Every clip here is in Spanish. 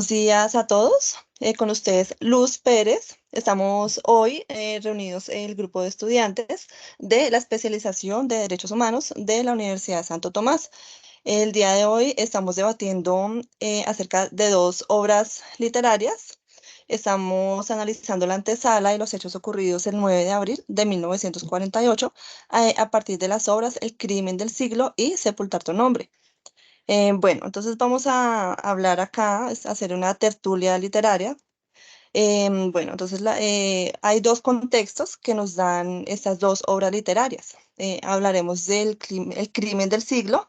Días a todos. Con ustedes Luz Pérez. Estamos hoy reunidos el grupo de estudiantes de la especialización de Derechos Humanos de la Universidad de Santo Tomás. El día de hoy estamos debatiendo acerca de dos obras literarias. Estamos analizando la antesala y los hechos ocurridos el 9 de abril de 1948 a partir de las obras El crimen del siglo y Sepultar tu nombre. Bueno, entonces vamos a hablar acá, hacer una tertulia literaria. Bueno, entonces hay dos contextos que nos dan estas dos obras literarias. Hablaremos del El crimen del siglo,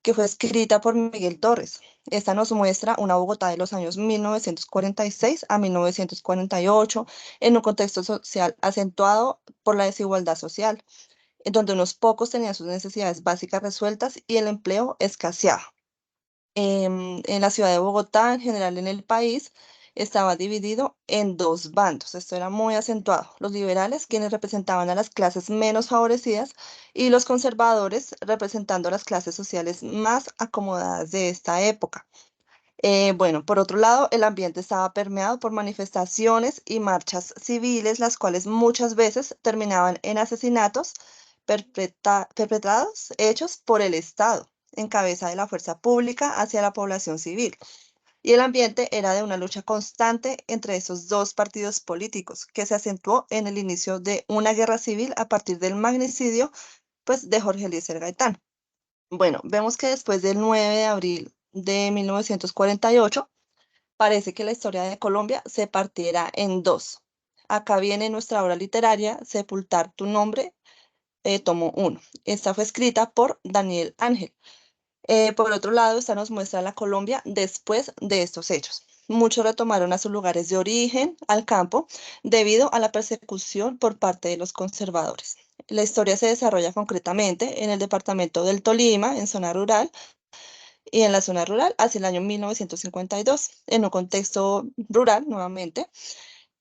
que fue escrita por Miguel Torres. Esta nos muestra una Bogotá de los años 1946 a 1948, en un contexto social acentuado por la desigualdad social, en donde unos pocos tenían sus necesidades básicas resueltas y el empleo escaseaba. En la ciudad de Bogotá, en general en el país, estaba dividido en dos bandos. Esto era muy acentuado. Los liberales, quienes representaban a las clases menos favorecidas, y los conservadores, representando a las clases sociales más acomodadas de esta época. Bueno, por otro lado, el ambiente estaba permeado por manifestaciones y marchas civiles, las cuales muchas veces terminaban en asesinatos perpetrados, hechos por el Estado, en cabeza de la fuerza pública hacia la población civil. Y el ambiente era de una lucha constante entre esos dos partidos políticos, que se acentuó en el inicio de una guerra civil a partir del magnicidio, pues, de Jorge Eliezer Gaitán. Bueno, vemos que después del 9 de abril de 1948, parece que la historia de Colombia se partiera en dos. Acá viene nuestra obra literaria, Sepultar tu nombre, tomo uno. Esta fue escrita por Daniel Ángel. Por otro lado, esta nos muestra la Colombia después de estos hechos. Muchos retomaron a sus lugares de origen, al campo, debido a la persecución por parte de los conservadores. La historia se desarrolla concretamente en el departamento del Tolima, en zona rural, y en la zona rural hacia el año 1952, en un contexto rural nuevamente,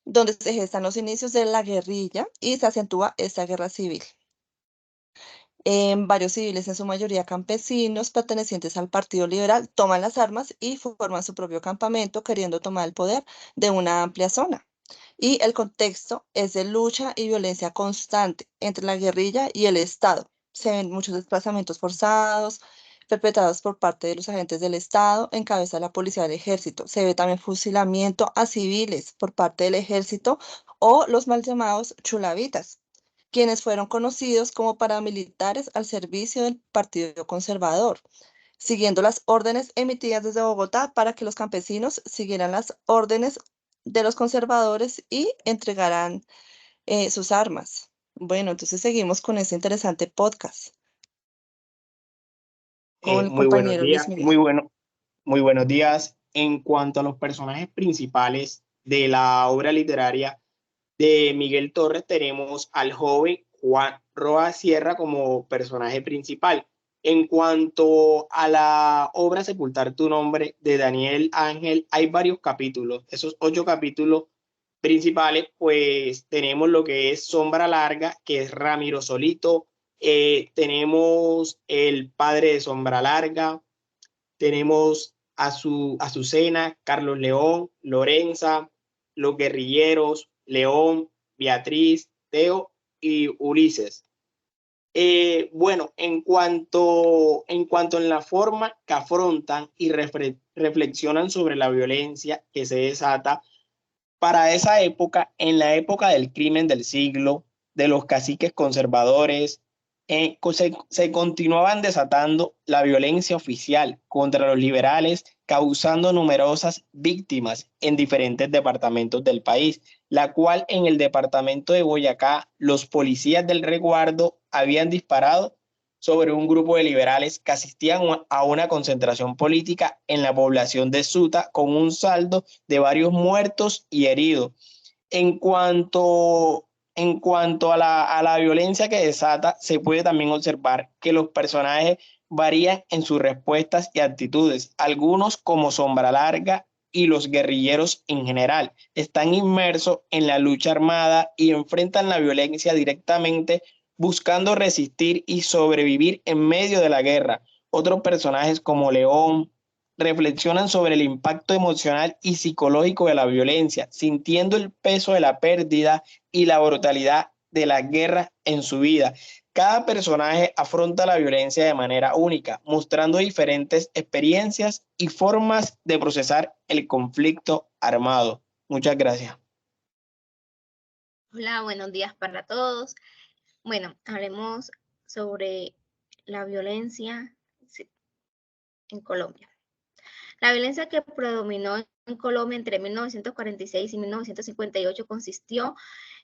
donde se gestan los inicios de la guerrilla y se acentúa esta guerra civil. Varios civiles, en su mayoría campesinos pertenecientes al Partido Liberal, toman las armas y forman su propio campamento, queriendo tomar el poder de una amplia zona. Y el contexto es de lucha y violencia constante entre la guerrilla y el Estado. Se ven muchos desplazamientos forzados perpetrados por parte de los agentes del Estado en cabeza de la policía del ejército. Se ve también fusilamiento a civiles por parte del ejército o los mal llamados chulavitas, quienes fueron conocidos como paramilitares al servicio del Partido Conservador, siguiendo las órdenes emitidas desde Bogotá para que los campesinos siguieran las órdenes de los conservadores y entregaran sus armas. Bueno, entonces seguimos con este interesante podcast con el Muy buenos compañero Luis días, Miguel. muy buenos días. En cuanto a los personajes principales de la obra literaria de Miguel Torres, tenemos al joven Juan Roa Sierra como personaje principal. En cuanto a la obra Sepultar tu nombre de Daniel Ángel, hay varios capítulos. Esos 8 capítulos principales, pues tenemos lo que es Sombra Larga, que es Ramiro Solito. Tenemos el padre de Sombra Larga, tenemos a Azucena, Carlos León, Lorenza, los guerrilleros, León, Beatriz, Teo y Ulises. Bueno, en la forma que afrontan y reflexionan sobre la violencia que se desata para esa época, en la época del crimen del siglo, de los caciques conservadores, se continuaban desatando la violencia oficial contra los liberales, causando numerosas víctimas en diferentes departamentos del país, la cual en el departamento de Boyacá, los policías del resguardo habían disparado sobre un grupo de liberales que asistían a una concentración política en la población de Suta, con un saldo de varios muertos y heridos. En cuanto, en cuanto a la violencia que desata, se puede también observar que los personajes varían en sus respuestas y actitudes. Algunos, como Sombra Larga y los guerrilleros en general, están inmersos en la lucha armada y enfrentan la violencia directamente, buscando resistir y sobrevivir en medio de la guerra. Otros personajes como León, reflexionan sobre el impacto emocional y psicológico de la violencia, sintiendo el peso de la pérdida y la brutalidad de la guerra en su vida. Cada personaje afronta la violencia de manera única, mostrando diferentes experiencias y formas de procesar el conflicto armado. Muchas gracias. Hola, buenos días para todos. Bueno, hablemos sobre la violencia en Colombia. La violencia que predominó en Colombia entre 1946 y 1958 consistió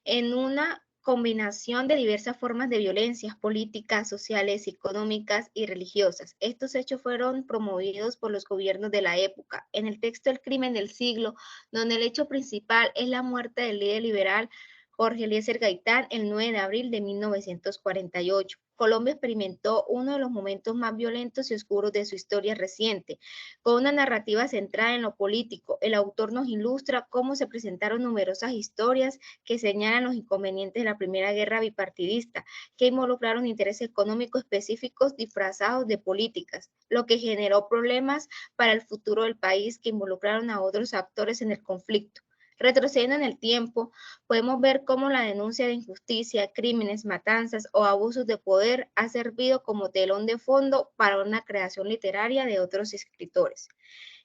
en una combinación de diversas formas de violencias políticas, sociales, económicas y religiosas. Estos hechos fueron promovidos por los gobiernos de la época. En el texto El crimen del siglo, donde el hecho principal es la muerte del líder liberal Jorge Eliezer Gaitán el 9 de abril de 1948. Colombia experimentó uno de los momentos más violentos y oscuros de su historia reciente. Con una narrativa centrada en lo político, el autor nos ilustra cómo se presentaron numerosas historias que señalan los inconvenientes de la Primera Guerra bipartidista, que involucraron intereses económicos específicos disfrazados de políticas, lo que generó problemas para el futuro del país que involucraron a otros actores en el conflicto. Retrocediendo en el tiempo, podemos ver cómo la denuncia de injusticia, crímenes, matanzas o abusos de poder ha servido como telón de fondo para una creación literaria de otros escritores.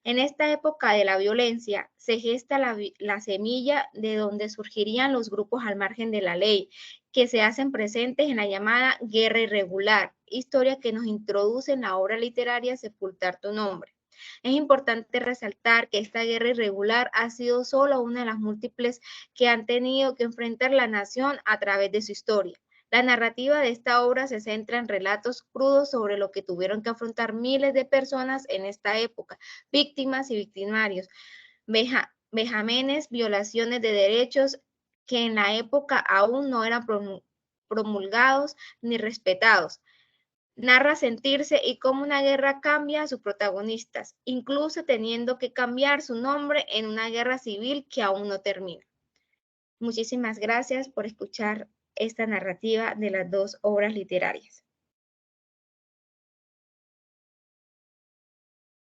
En esta época de la violencia se gesta la semilla de donde surgirían los grupos al margen de la ley, que se hacen presentes en la llamada guerra irregular, historia que nos introduce en la obra literaria Sepultar tu nombre. Es importante resaltar que esta guerra irregular ha sido solo una de las múltiples que han tenido que enfrentar la nación a través de su historia. La narrativa de esta obra se centra en relatos crudos sobre lo que tuvieron que afrontar miles de personas en esta época, víctimas y victimarios, vejámenes, violaciones de derechos que en la época aún no eran promulgados ni respetados. Narra sentirse y cómo una guerra cambia a sus protagonistas, incluso teniendo que cambiar su nombre en una guerra civil que aún no termina. Muchísimas gracias por escuchar esta narrativa de las dos obras literarias.